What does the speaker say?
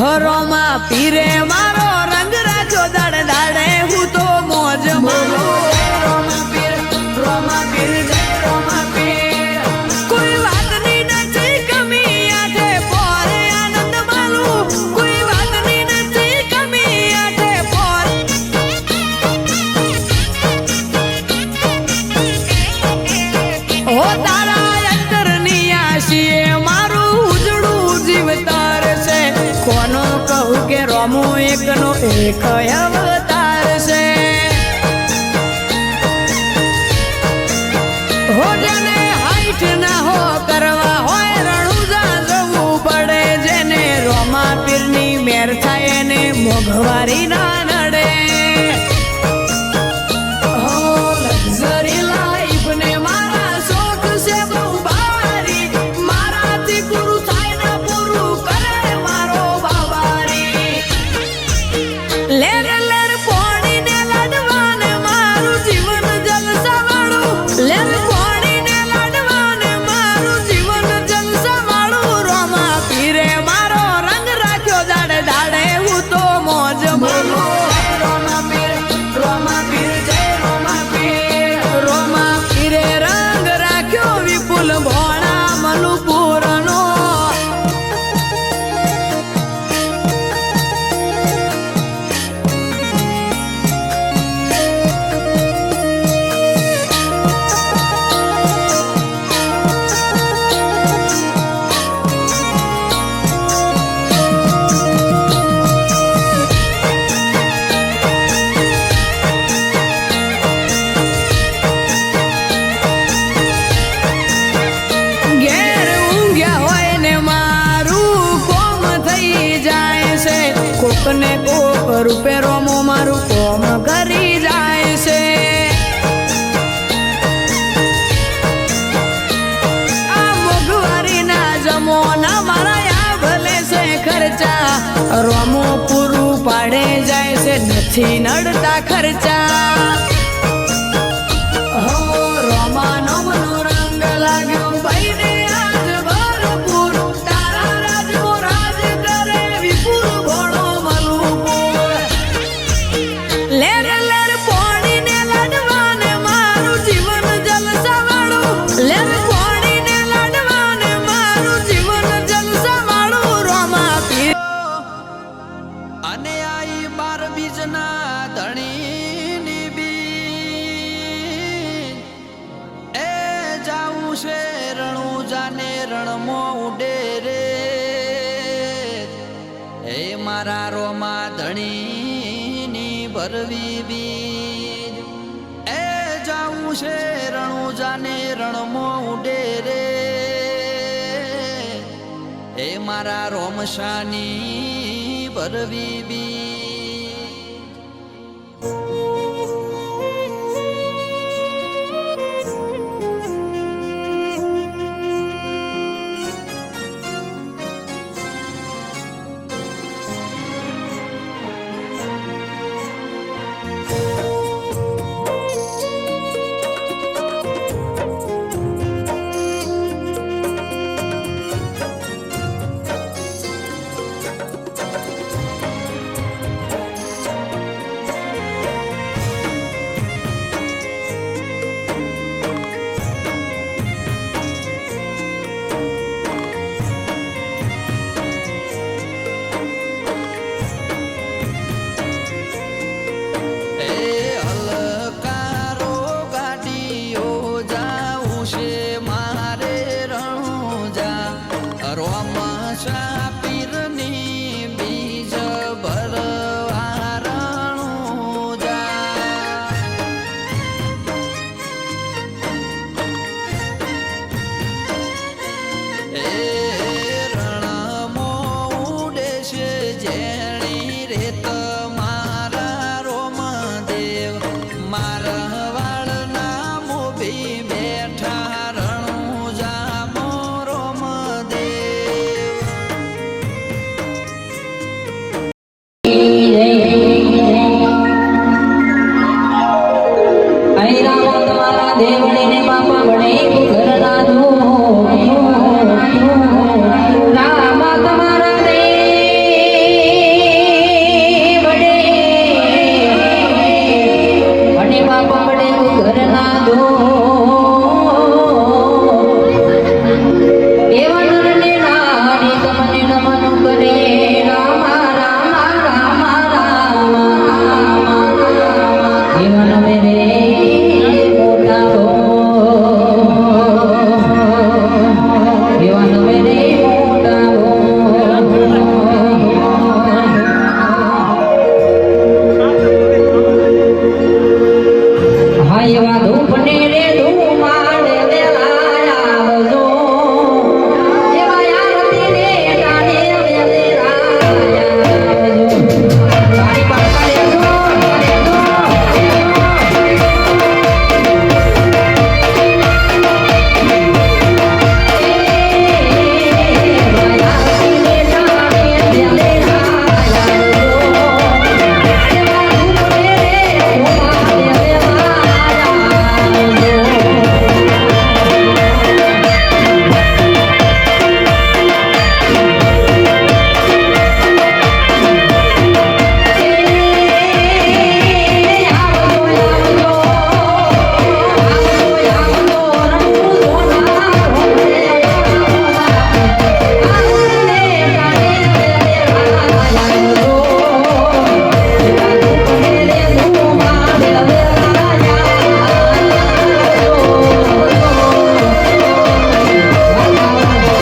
હરોમાં પીરે મારો રંગ રાજો દાડ દાડે હું તો મોજ મારો રોમા પીર જય રોમા પીર કોઈ વાતની નથી કમી આઠે પોરે આનંદ માલું કોઈ વાતની નથી કમી આઠે પોરે હો તારા અંતરની આશીએ મારું ઉજળું જીવતાર છે કોનો કહું કે રોમો એકનો એક અવતાર છે હો જેને હાઈટ ના હો કરવા હોય રણુજા જવું પડે જેને રોમા પીરની મેર થાય એને મોઘવારી ના નડે હો લક્ઝરી લાઈફ ને મારા શોખ છે બહુ ભારી મારાથી પૂરું થાય ને પૂરું કરે મારો બાબારી લેર લેર પોણીને લાડવાને મારું જીવન જલસાવાળું લેર પોણીને લાડવાને મારું જીવન જલસાવાળું રોમા પીરે મારો રંગ રાખ્યો દાડે દાડે હું તો મોજ મારું રોમા પીર જય રોમા પીરે રંગ રાખ્યો વિપુલ ભોણા મનુપુરનો ઘેર ઊંઘ્યા હોય ને મારું કોમ થઈ જાય છે કોક ને કોક રૂપે રોમો મારું કોમ કરી જાય છે આ મોઘવારી ના જમોના મારા આ ભલે છે ખર્ચા રોમો પૂરું પાડે જાય છે નથી નડતા ખર્ચા હો રોમાનો મનો રંગ લાગ્યો ભાઈને આજ ભરપૂર તારા રાજનો રાજ કરે વિપુલ ભણો મનુપુર લેર લેર પોણીને લાડવાને મારું જીવન જલસાવાળું લેર પોણીને લાડવાને મારું જીવન જલસાવાળું રોમા પીર અને આઈ 12 બીજના ધણીની બી એ જાઉં છે રણુજાને રણમો ઉડે રે એ મારા રોમા ધણીની ભરવી બીજ એ જાઉં છે રણુજાને રણમો ઉડે રે એ મારા રોમશાની ભરવી બીજ જેણી રેત